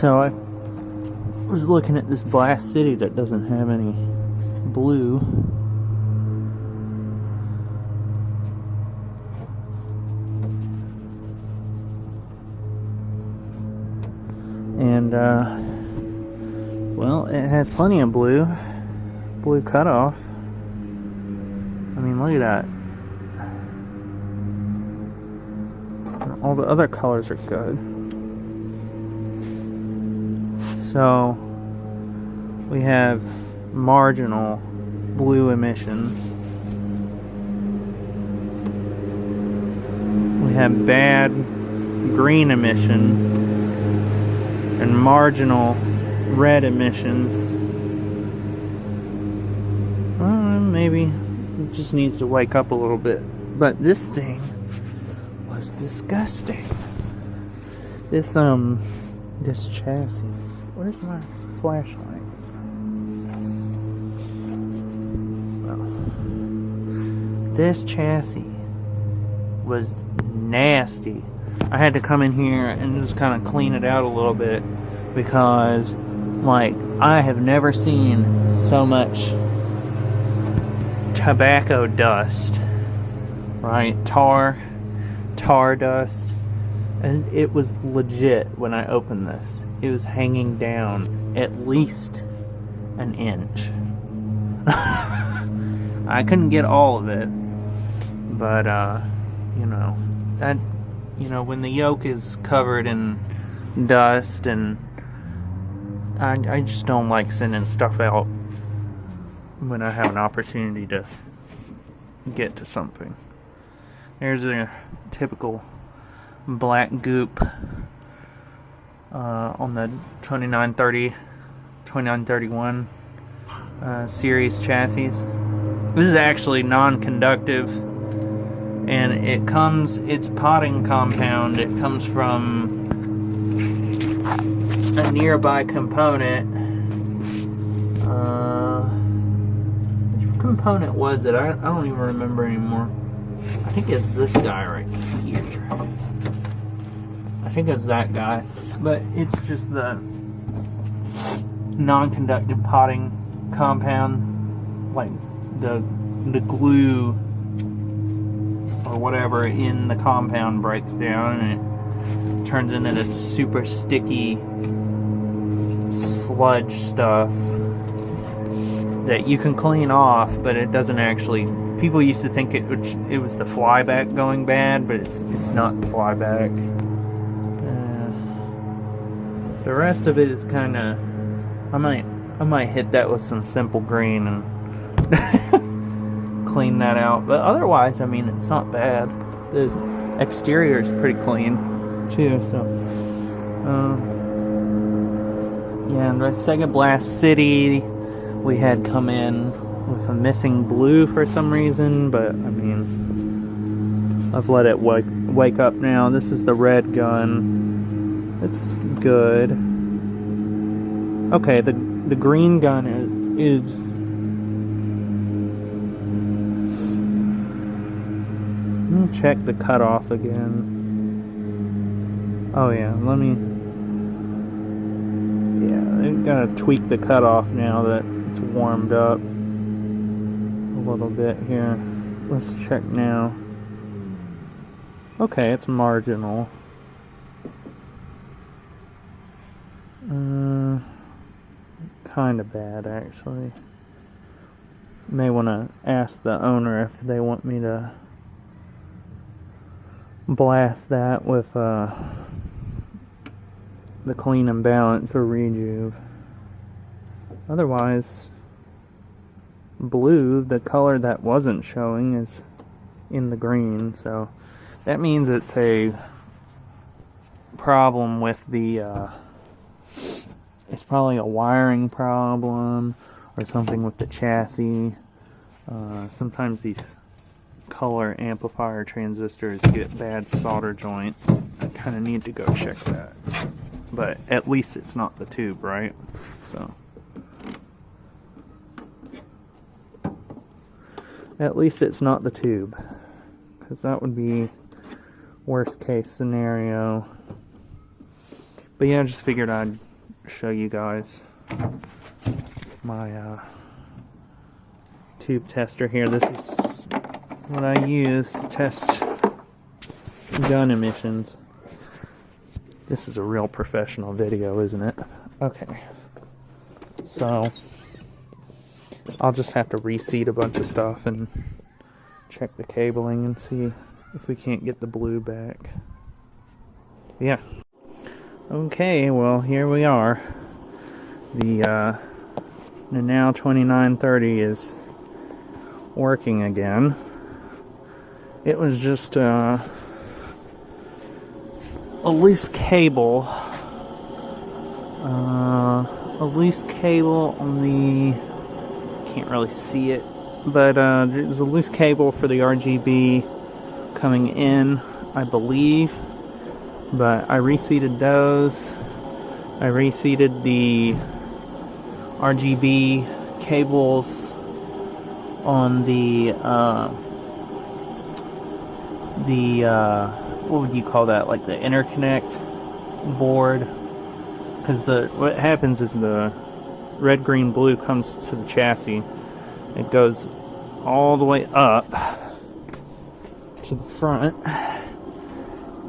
So I was looking at this Blast City that doesn't have any blue. And, well, it has plenty of blue cutoff. I mean, look at that. All the other colors are good. So, we have marginal blue emissions. We have bad green emission and marginal red emissions. Maybe it just needs to wake up a little bit. But this thing was disgusting. This chassis. Where's my flashlight? Well, this chassis was nasty. I had to come in here and just kind of clean it out a little bit because, like, I have never seen so much tobacco dust, right? Tar dust, and it was legit when I opened this. It was hanging down at least an inch. I couldn't get all of it, but when the yoke is covered in dust, and I just don't like sending stuff out when I have an opportunity to get to something. There's a typical black goop on the 2931 series chassis. This is actually non-conductive, and it's potting compound. It comes from a nearby component. Which component was it? I don't even remember anymore. I think it's this guy right here. I think it's that guy. But it's just the non-conductive potting compound, like the glue or whatever in the compound breaks down and it turns into this super sticky sludge stuff that you can clean off, but it doesn't actually. People used to think it was the flyback going bad, but it's not the flyback. The rest of it is kind of. I might hit that with some simple green and clean that out. But otherwise, I mean, it's not bad. The exterior is pretty clean too. So, yeah, and the Sega Blast City, we had come in with a missing blue for some reason, but I mean, I've let it wake up now. This is the red gun. It's good. Okay, the green gun is let me check the cutoff again. Oh yeah, I gotta tweak the cutoff now that it's warmed up a little bit here. Let's check now. Okay, it's marginal. Kind of bad, actually. May want to ask the owner if they want me to blast that with the clean and balance or rejuve. Otherwise, blue, the color that wasn't showing, is in the green, so that means it's a problem with the it's probably a wiring problem or something with the chassis. Sometimes these color amplifier transistors get bad solder joints. I kind of need to go check that. But at least it's not the tube, right? So at least it's not the tube, because that would be worst case scenario. But yeah, I just figured I'd show you guys my tube tester here. This is what I use to test gun emissions. This is a real professional video, isn't it? Okay. So, I'll just have to reseat a bunch of stuff and check the cabling and see if we can't get the blue back. Yeah. Okay, well, here we are. The now 2930 is working again. It was just a loose cable. A loose cable on the... Can't really see it, but there's a loose cable for the RGB coming in, I believe. But I reseated those. I reseated the RGB cables on the what would you call that? Like the interconnect board. Because what happens is the red, green, blue comes to the chassis. It goes all the way up to the front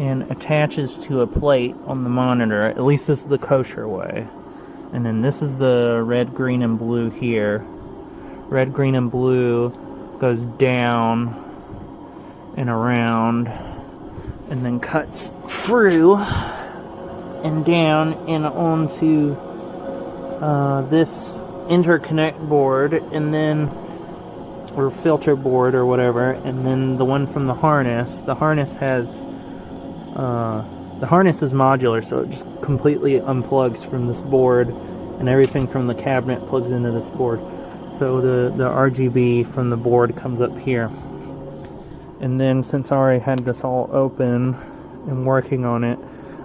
and attaches to a plate on the monitor. At least this is the kosher way. And then this is the red, green, and blue here. Red, green, and blue goes down and around and then cuts through and down and onto this interconnect board, and then, or filter board or whatever, and then the one from the harness. The harness has the harness is modular, so it just completely unplugs from this board, and everything from the cabinet plugs into this board. So the RGB from the board comes up here. And then, since I already had this all open and working on it,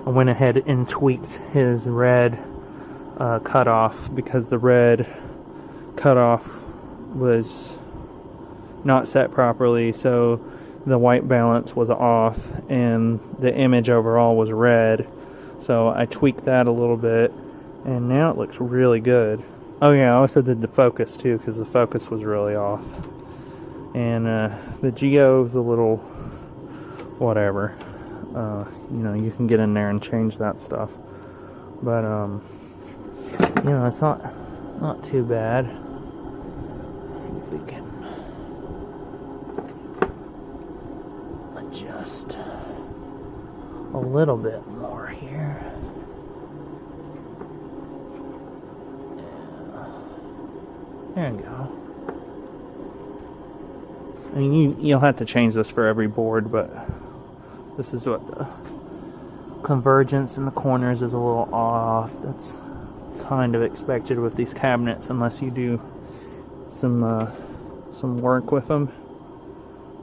I went ahead and tweaked his red cutoff, because the red cutoff was not set properly, so the white balance was off and the image overall was red. So I tweaked that a little bit, and now it looks really good. Oh yeah, I also did the focus too, because the focus was really off. And the geo's a little whatever. You know, you can get in there and change that stuff. But you know, it's not too bad. Let's see if we can adjust a little bit more here. There we go. I mean, you'll have to change this for every board, but this is what the convergence in the corners is a little off. That's kind of expected with these cabinets, unless you do some work with them.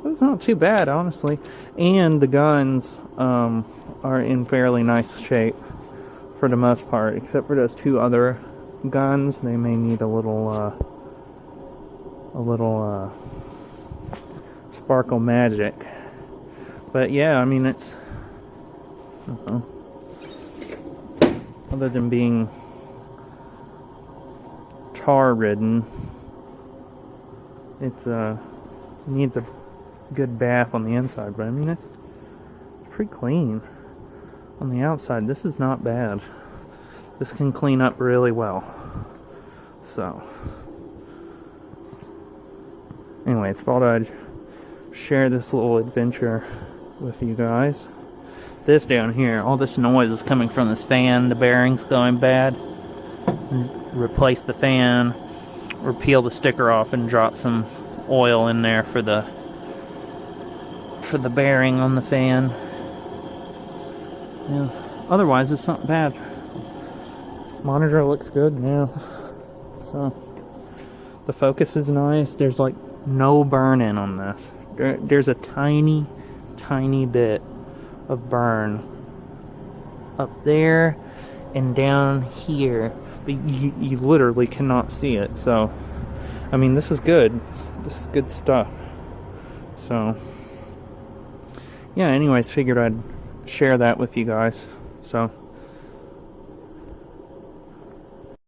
But it's not too bad, honestly. And the guns are in fairly nice shape for the most part, except for those two other guns. They may need a little sparkle magic. But yeah, I mean, it's other than being tar ridden, it needs a good bath on the inside, but I mean, it's pretty clean on the outside. This is not bad. This can clean up really well. So anyways, thought I'd share this little adventure with you guys. This down here, all this noise is coming from this fan. The bearing's going bad. Replace the fan, or peel the sticker off and drop some oil in there for the bearing on the fan. Yeah. Otherwise, it's not bad. Monitor looks good now. So the focus is nice. There's like no burn-in on this. There's a tiny bit of burn up there and down here, but you literally cannot see it. So I mean, this is good. This is good stuff. So yeah, anyways, figured I'd share that with you guys. So